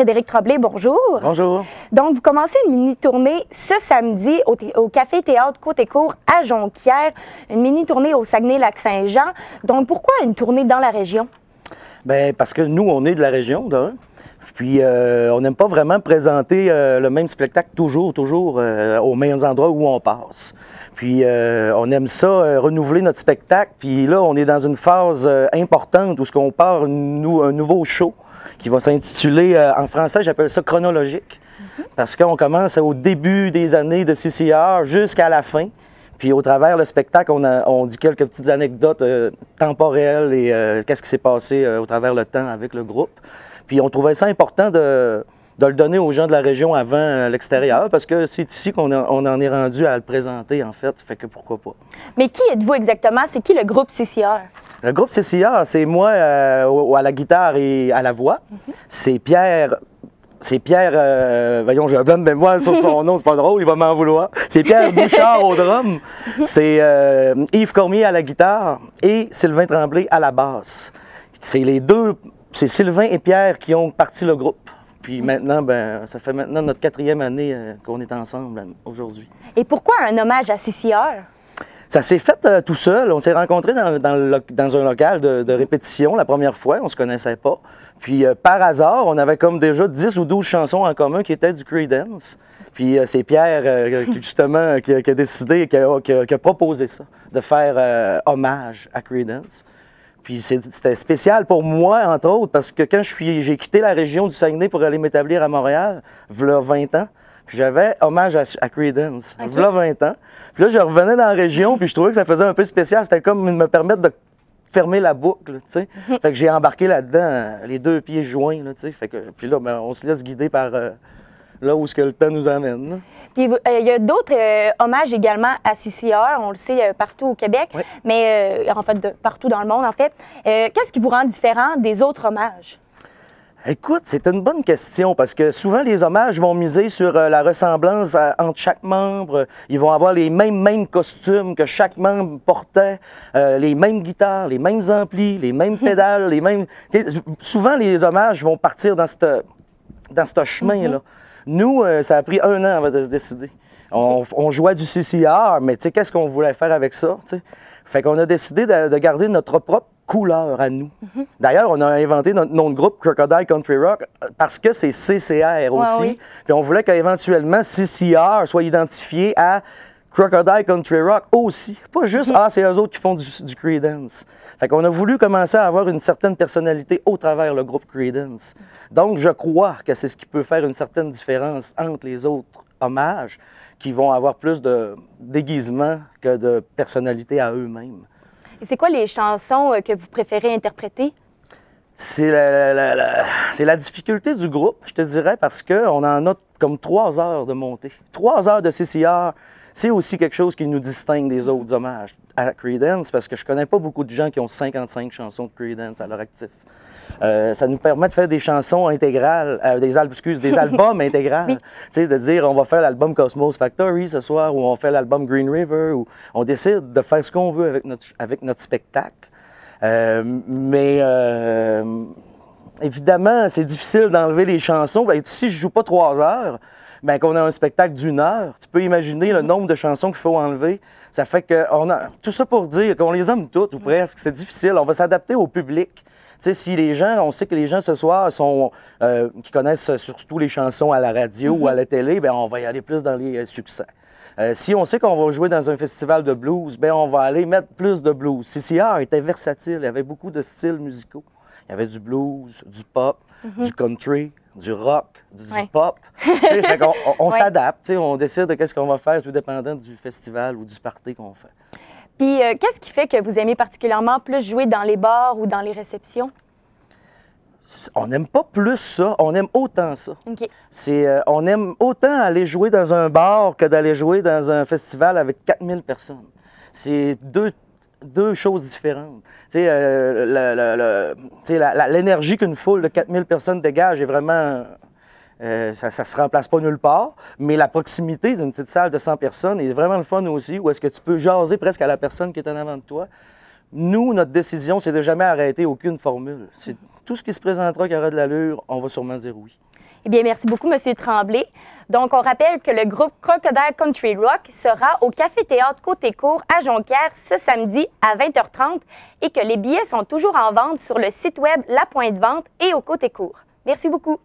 Frédéric Tremblay, bonjour. Bonjour. Donc, vous commencez une mini-tournée ce samedi au Café-Théâtre Côte-Écourt à Jonquière, une mini-tournée au Saguenay-Lac-Saint-Jean. Donc, pourquoi une tournée dans la région? Bien, parce que nous, on est de la région, d'un. Puis, on n'aime pas vraiment présenter le même spectacle toujours aux mêmes endroits où on passe. Puis, on aime ça, renouveler notre spectacle. Puis là, on est dans une phase importante où on part un nouveau show qui va s'intituler, en français, j'appelle ça chronologique. Parce qu'on commence au début des années de CCR jusqu'à la fin. Puis au travers le spectacle, on dit quelques petites anecdotes temporelles et qu'est-ce qui s'est passé au travers le temps avec le groupe. Puis on trouvait ça important de le donner aux gens de la région avant l'extérieur, parce que c'est ici qu'on en est rendu à le présenter, en fait. Fait que pourquoi pas. Mais qui êtes-vous exactement? C'est qui le groupe CCR? Le groupe CCR, c'est moi à la guitare et à la voix. C'est Pierre... voyons, j'ai un blanc de mémoire sur son nom, c'est pas drôle, il va m'en vouloir. C'est Pierre Bouchard au drum, c'est Yves Cormier à la guitare et Sylvain Tremblay à la basse. C'est les deux, c'est Sylvain et Pierre qui ont parti le groupe. Puis maintenant, ben, ça fait maintenant notre 4e année qu'on est ensemble aujourd'hui. Et pourquoi un hommage à CCR? Ça s'est fait tout seul. On s'est rencontrés dans un local de répétition la première fois. On ne se connaissait pas. Puis par hasard, on avait comme déjà 10 ou 12 chansons en commun qui étaient du Creedence. Puis c'est Pierre, justement, qui a décidé, qui a proposé ça, de faire hommage à Creedence. Puis c'était spécial pour moi, entre autres, parce que quand j'ai quitté la région du Saguenay pour aller m'établir à Montréal, v'là 20 ans, puis j'avais hommage à Creedence, v'là 20 ans. Puis là, je revenais dans la région, puis je trouvais que ça faisait un peu spécial. C'était comme me permettre de fermer la boucle, tu sais. Fait que j'ai embarqué là-dedans, les deux pieds joints, là, tu sais. Fait que, puis là, ben, on se laisse guider par là où ce que le temps nous amène, là. Puis il y a d'autres hommages également à CCR, on le sait partout au Québec, oui. Mais en fait partout dans le monde en fait. Qu'est-ce qui vous rend différent des autres hommages? Écoute, c'est une bonne question parce que souvent les hommages vont miser sur la ressemblance entre chaque membre. Ils vont avoir les mêmes costumes que chaque membre portait, les mêmes guitares, les mêmes amplis, les mêmes pédales, les mêmes... Souvent les hommages vont partir dans ce chemin-là. Nous, ça a pris 1 an avant de se décider. On jouait du CCR, mais tu sais, qu'est-ce qu'on voulait faire avec ça? T'sais? Fait qu'on a décidé de garder notre propre couleur à nous. D'ailleurs, on a inventé notre nom de groupe Crocodile Country Rock parce que c'est CCR aussi. Oui. Puis on voulait qu'éventuellement CCR soit identifié à Crocodile Country Rock aussi. Pas juste, c'est eux autres qui font du Creedence. Fait qu'on a voulu commencer à avoir une certaine personnalité au travers le groupe Creedence. Donc, je crois que c'est ce qui peut faire une certaine différence entre les autres hommages qui vont avoir plus de déguisement que de personnalité à eux-mêmes. Et c'est quoi les chansons que vous préférez interpréter? C'est la difficulté du groupe, je te dirais, parce qu'on en a comme 3 heures de montée. 3 heures de CCR, c'est aussi quelque chose qui nous distingue des autres hommages à Creedence, parce que je connais pas beaucoup de gens qui ont 55 chansons de Creedence à leur actif. Ça nous permet de faire des chansons intégrales, des albums intégrales. Oui. Tu sais, de dire, on va faire l'album Cosmos Factory ce soir, ou on fait l'album Green River, ou on décide de faire ce qu'on veut avec notre spectacle. Évidemment, c'est difficile d'enlever les chansons. Ben, si je joue pas 3 heures, ben, qu'on a un spectacle d'1 heure, tu peux imaginer le nombre de chansons qu'il faut enlever. Ça fait qu'on a tout ça pour dire qu'on les aime toutes, ou presque. C'est difficile. On va s'adapter au public. Tu sais, si les gens, on sait que les gens ce soir qui connaissent surtout les chansons à la radio ou à la télé, bien, on va y aller plus dans les succès. Si on sait qu'on va jouer dans un festival de blues, bien, on va aller mettre plus de blues. CCR était versatile, il y avait beaucoup de styles musicaux. Il y avait du blues, du pop, du country, du rock, du pop. Fait on s'adapte, on décide de qu'est-ce qu'on va faire, tout dépendant du festival ou du party qu'on fait. Puis, qu'est-ce qui fait que vous aimez particulièrement plus jouer dans les bars ou dans les réceptions? On n'aime pas plus ça, on aime autant ça. Okay. On aime autant aller jouer dans un bar que d'aller jouer dans un festival avec 4000 personnes. C'est deux choses différentes. L'énergie qu'une foule de 4000 personnes dégage est vraiment... ça ne se remplace pas nulle part, mais la proximité d'une petite salle de 100 personnes est vraiment le fun aussi, où est-ce que tu peux jaser presque à la personne qui est en avant de toi. Nous, notre décision, c'est de jamais arrêter aucune formule. C'est tout ce qui se présentera qui aura de l'allure, on va sûrement dire oui. Eh bien, merci beaucoup, M. Tremblay. Donc, on rappelle que le groupe Crocodile Country Rock sera au Café Théâtre Côté-Court à Jonquière ce samedi à 20h30 et que les billets sont toujours en vente sur le site web La Pointe Vente et au Côté-Court. Merci beaucoup.